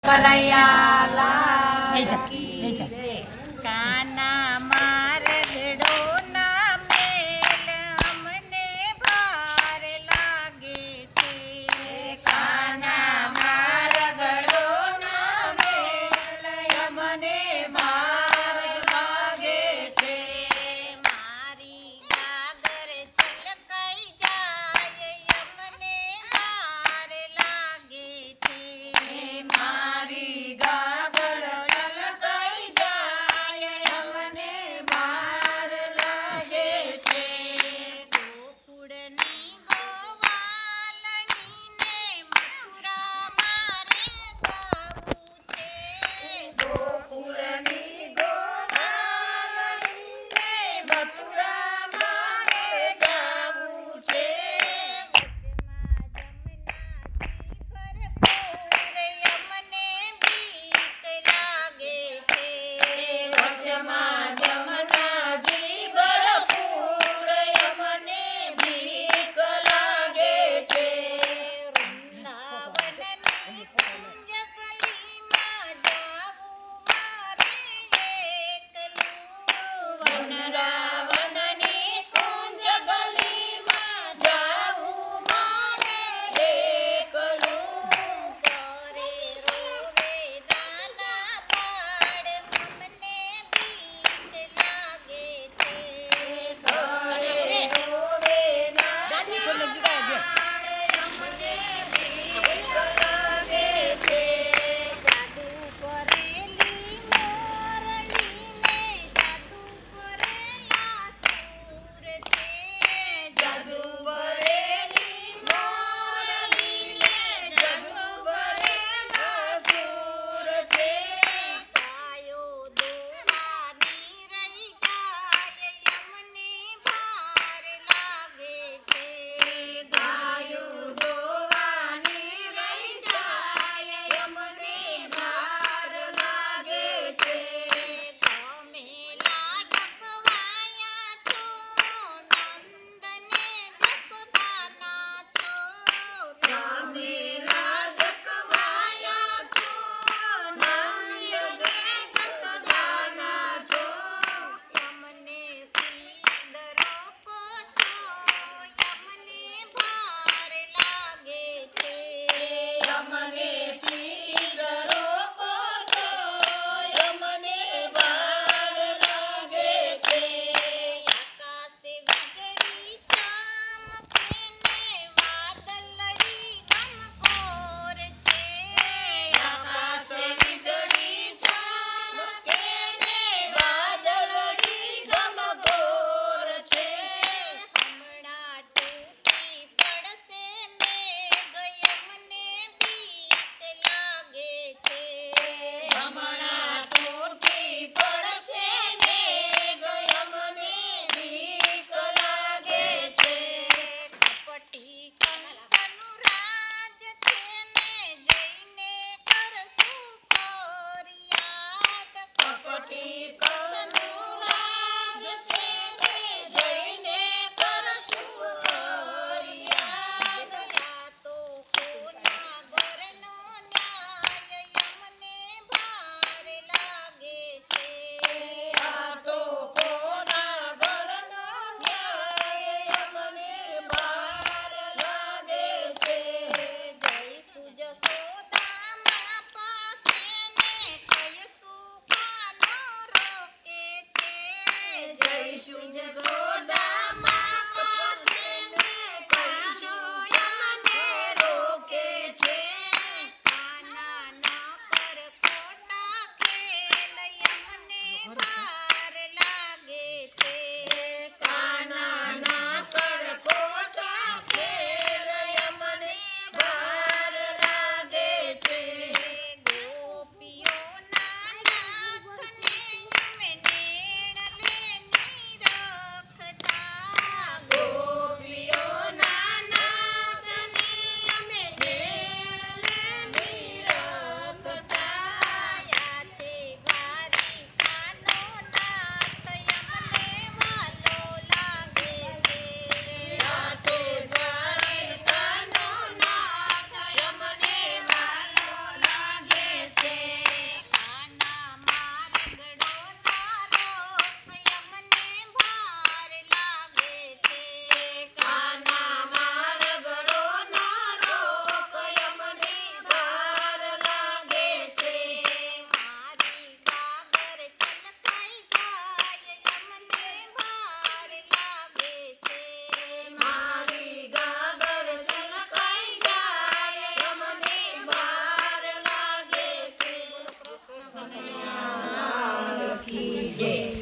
કનૈયા લાલ કી જય. કાના મારગડો ના મેલ અમને ભાર લાગે છે. કાના મારગડો ના મેલ અમને ભાર લાગે છે. મારી ગાગર છલકાઈ જાય અમને ભાર લાગે છે. મારી ગાગર છલકાઈ જાય અમને ભાર લાગે છે. ગોકુળની ગોવાલણીને મથુરા મારે ગાવું છે. ગોકુળની ગોવાલણીને મથુરા મારે ગાવું છે. વચમાં જમનાજી ભરપૂર અમને બીક લાગે છે. વૃંદાવનની કુંજ ગલીમાં જાવું મારે એકલું. વૃંદાવનની કુંજ ગલીમાં જાવું મારે એકલું. ઘરે રોવે નાના બાળ અમને બીક લાગે છે. ઘરે રોવે નાના બાળ અમને બીક લાગે છે. જાદુ કરેલી મોરલીને જાદુ કરેલા સૂર છે. જાદુ કરેલી મોરલીને જાદુ કરેલા સૂર છે. ગાયો દોવાની રહી જાય અમને ભાર લાગે છે. ગાયો દોવાની રહી જાય અમને ભાર લાગે છે. તમે લાડકવાયા છો નંદને જસોદાના છો. તમે લાડકવાયા છો નંદને જસોદાના છો. અમને સીદ રોકો છો અમને ભાર લાગે છે. અમને સીદ રોકો છો અમને ભાર લાગે છે. આકાશે વીજળી ચમકે ને વાદળડી ગમગોર છે. આકાશે વીજળી ચમકે ને વાદળડી ગમગોર છે. હમણાં તૂટી પડશે મેઘ અમને બીક લાગે છે. હમણાં તૂટી પડશે મેઘ અમને બીક લાગે છે. કપટી કંસનું રાજ છે ને જઈને કરશું ફરિયાદ. કપટી કંસનું રાજ છે ને જઈને કરશું ફરિયાદ. યા તો કોના ઘરનો ન્યાય અમને ભાર લાગે છે. આ તો કોના ઘરનો ન્યાય અમને ભાર લાગે છે. જઈશું જશોદામા પાસે ને કહીશું કાનો રોકે છે. જઈશું જશોદામા